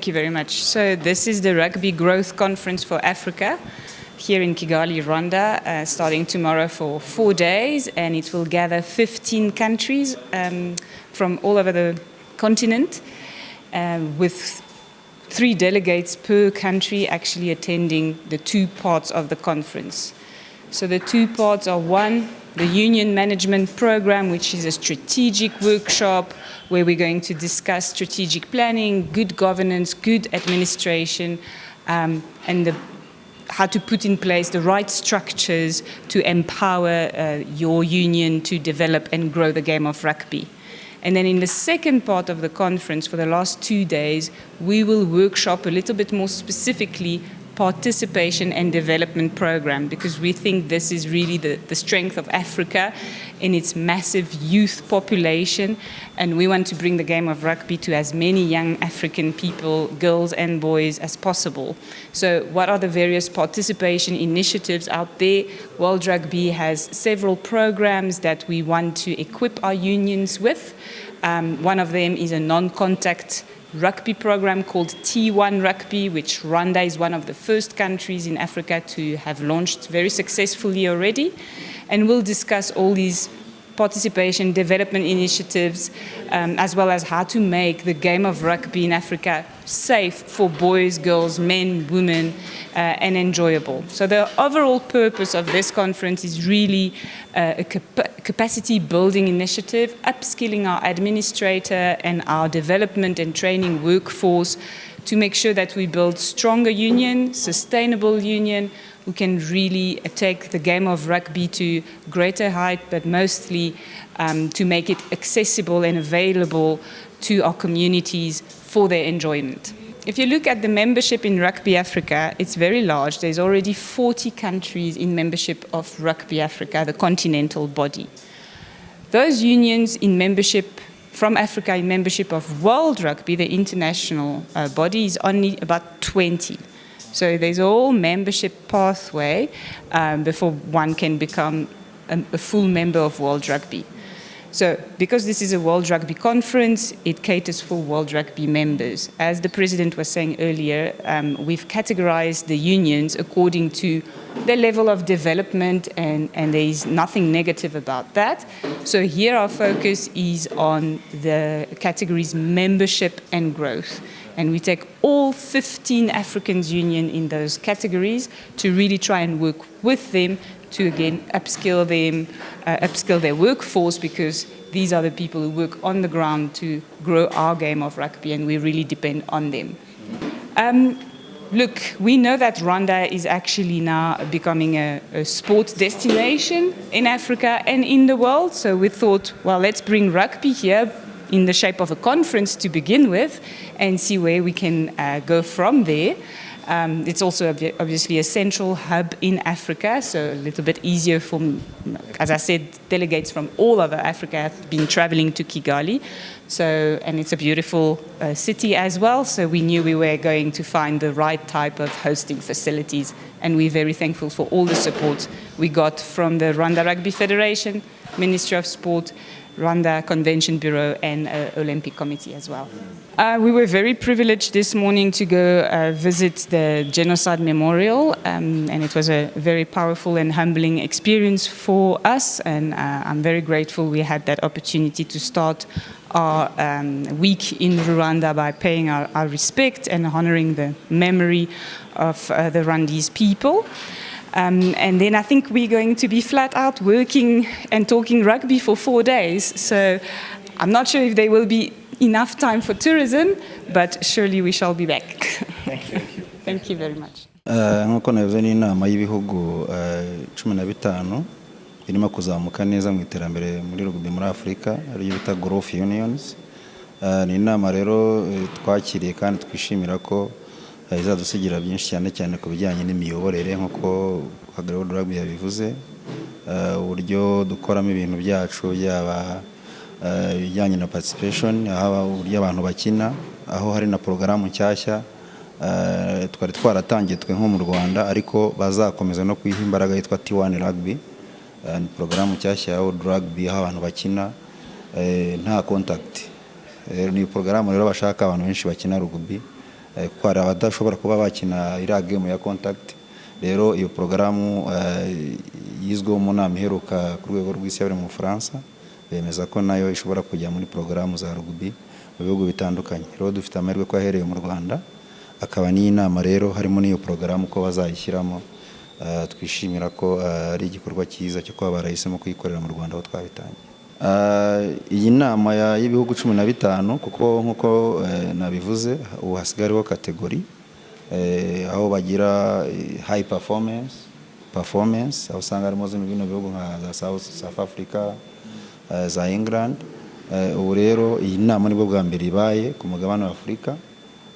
Thank you very much. So this is the Rugby Growth Conference for Africa here in Kigali, Rwanda, starting tomorrow for 4 days, and it will gather 15 countries from all over the continent, with 3 delegates per country actually attending the 2 parts of the conference. So the 2 parts are, one, the Union Management Program, which is a strategic workshop where we're going to discuss strategic planning, good governance, good administration, and how to put in place the right structures to empower your union to develop and grow the game of rugby. And then in the second part of the conference, for the last 2 days, we will workshop a little bit more specifically participation and development program, because we think this is really the strength of Africa in its massive youth population, and we want to bring the game of rugby to as many young African people, girls and boys, as possible. So what are the various participation initiatives out there? World Rugby has several programs that we want to equip our unions with. One of them is a non-contact rugby program called T1 Rugby, which Rwanda is one of the first countries in Africa to have launched very successfully already. And we'll discuss all these participation development initiatives, as well as how to make the game of rugby in Africa safe for boys, girls, men, women, and enjoyable. So the overall purpose of this conference is really a capacity building initiative, upskilling our administrator and our development and training workforce to make sure that we build stronger union, sustainable union, who can really take the game of rugby to greater height, but mostly to make it accessible and available to our communities for their enjoyment. If you look at the membership in Rugby Africa, it's very large. There's already 40 countries in membership of Rugby Africa, the continental body. Those unions in membership from Africa in membership of World Rugby, the international body, is only about 20. So there's a whole membership pathway before one can become a full member of World Rugby. So because this is a World Rugby conference, it caters for World Rugby members. As the President was saying earlier, we've categorized the unions according to their level of development, and there is nothing negative about that. So here our focus is on the categories membership and growth. And we take all 15 Africans union in those categories to really try and work with them to, again, upskill them, upskill their workforce, because these are the people who work on the ground to grow our game of rugby, and we really depend on them. Look, we know that Rwanda is actually now becoming a sports destination in Africa and in the world. So we thought, well, let's bring rugby here in the shape of a conference to begin with and see where we can go from there. It's also obviously a central hub in Africa, so a little bit easier for, as I said, delegates from all over Africa have been traveling to Kigali. So, and it's a beautiful city as well, so we knew we were going to find the right type of hosting facilities, and we're very thankful for all the support we got from the Rwanda Rugby Federation, Ministry of Sport, Rwanda Convention Bureau, and Olympic Committee as well. We were very privileged this morning to go visit the Genocide Memorial, and it was a very powerful and humbling experience for us, and I'm very grateful we had that opportunity to start our week in Rwanda by paying our respect and honoring the memory of the Rwandese people. And then I think we're going to be flat out working and talking rugby for 4 days. So I'm not sure if there will be enough time for tourism, but surely we shall be back. Thank you. Thank you very much. Nk'uko navuze ni inama y'ibihugu 15 irimo kuzamuka neza mu iterambere muri rugby muri Afrika, ariyo bita Growth Unions. Ni inama rero twakiriye kandi twishimira ko izadusigira byinshi cyane cyane ku bijyanye n'imiyoborere, nk'uko World Rugby yabivuze, uburyo dukoramo ibintu byacu, yaba bijyanye na participation, aho uburyo abantu bakina, aho hari na porogaramu nshyashya twari twaratangiye twe nko mu Rwanda, ariko bazakomeza no kwiha imbaraga yitwa T1 Rugby. Ni porogaramu nshyashya ya World Rugby aho abantu bakina nta contact. Ni porogaramu rero bashaka abantu benshi bakina rugby kuko hari abadashobora kuba bakina iriya game ya contact. Rero iyo porogaramu yizweho mu nama iheruka ku rwego rw'isi yabereye mu Bufaransa, bemeza ko nayo ishobora kujya muri porogaramu za rugby mu bihugu bitandukanye. Rero dufite amahirwe ko ahereye mu Rwanda, akaba n'iyi nama rero harimo n'iyo porogaramu ko bazayishyiramo. Twishimira ko ari igikorwa cyiza cyo kuba barahisemo kuyikorera mu Rwanda aho twabitangiye. Iyi nama y'ibihugu 15 kuko nkuko nabivuze ubu hasigariho kategori aho bagira high performance aho usanga harimo bino bihugu nka South Africa, za England. Ubu rero iyi nama nibwo bwa mbere ibaye ku mugabane wa Afurika.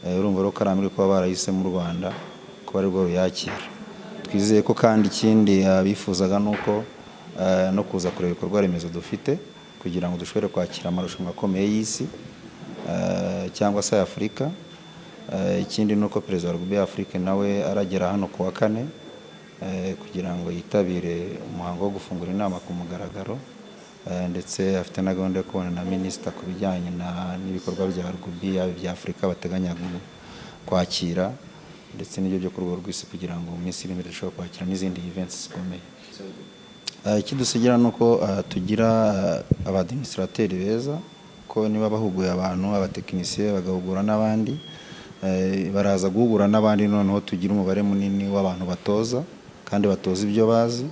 Urumva rero karamiri ko barahise mu Rwanda ko bari rwo yakira. Twizeye ko kandi ikindi bifuzaga nuko no kuza kureba ibikorwa remezo dufite kugira ngo dushobore kwakira amarushanwa akomeye y'isi cyangwa se Afurika. Ikindi nuko Perezida wa RWAKIRIYE Afrique nawe aragera hano ku wa 4 kugira ngo yitabire umuhango wo gufungura inama ku mugaragaro, ndetse afite na gahunda yo kubona na minisita ku bijyanye n'ibikorwa bya RWAKIRIYE yaba ibya Afurika bateganya kwakira, ndetse n'ibyo byo ku rwego rw'isi kugira ngo mu minsi iri imbere dushobore kwakira n'izindi events zikomeye. Ikidusigira nuko tugira abadministrateri beza, ko niba bahuguye abantu abatekinisiye bagahugura n'abandi, baraza guhugura n'abandi, noneho tugira umubare munini w'abantu batoza kandi batoza ibyo bazi.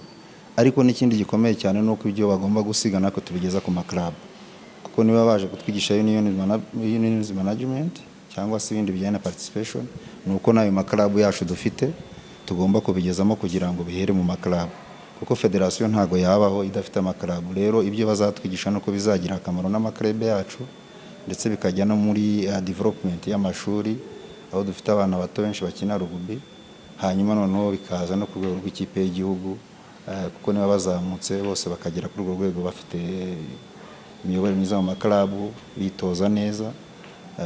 Ariko n'ikindi gikomeye cyane nuko ibyo bagomba gusiga nako tubigeza ku maklub, kuko niba baje kutwigisha unions management cyangwa se ibindi bijyana na participation, nuko nayo maklub yacu dufite tugomba kubigezamo kugira ngo bihere mu maklub, kuko federation ntago yabaho idafite amaklub. Rero ibyo bazatwigisha nuko bizagira akamaro n'amaklub yacu, ndetse bikajya no muri development y'amashuri aho dufite abana bato benshi bakina rugby, hanyuma noneho bikaza no ku rwego rw'ikipe y'igihugu, kuko niba bazamutse bose bakagera kuri urwo rwego bafite imiyoborere myiza mu maklub, bitoza neza,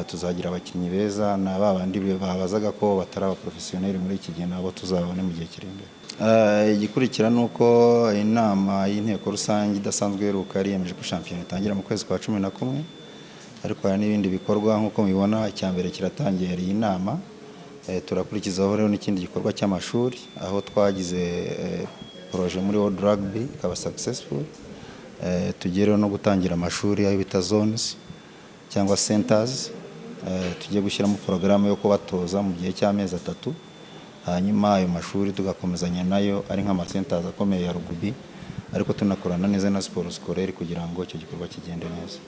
tuzagira abakinnyi beza na babandi babazaga ko batari abaprofessionnel muri iki gihe nabo tuzabone mu gihe kiri imbere. Igikurikira nuko inama y'inteko rusange idasanzwe iheruka yiyemeje ko shampiyona itangira mu kwezi kwa 11, ariko hari n'ibindi bikorwa nkuko mubibona. Icyambere kiratangiye hari inama, turakurikizaho rero n'ikindi gikorwa cy'amashuri aho twagize projet muri World Rugby ikaba successful. Tugiye no gutangira amashuri ayo bita zones cyangwa centers, tugiye gushyiramo porogaramu yo kubatoza mu gihe cy'amezi 3, hanyuma ayo mashuri tugakomezanya nayo ari nk'ama centers akomeye ya rugby, ariko tunakorana neza na sport scolaire kugira ngo icyo gikorwa kigende neza.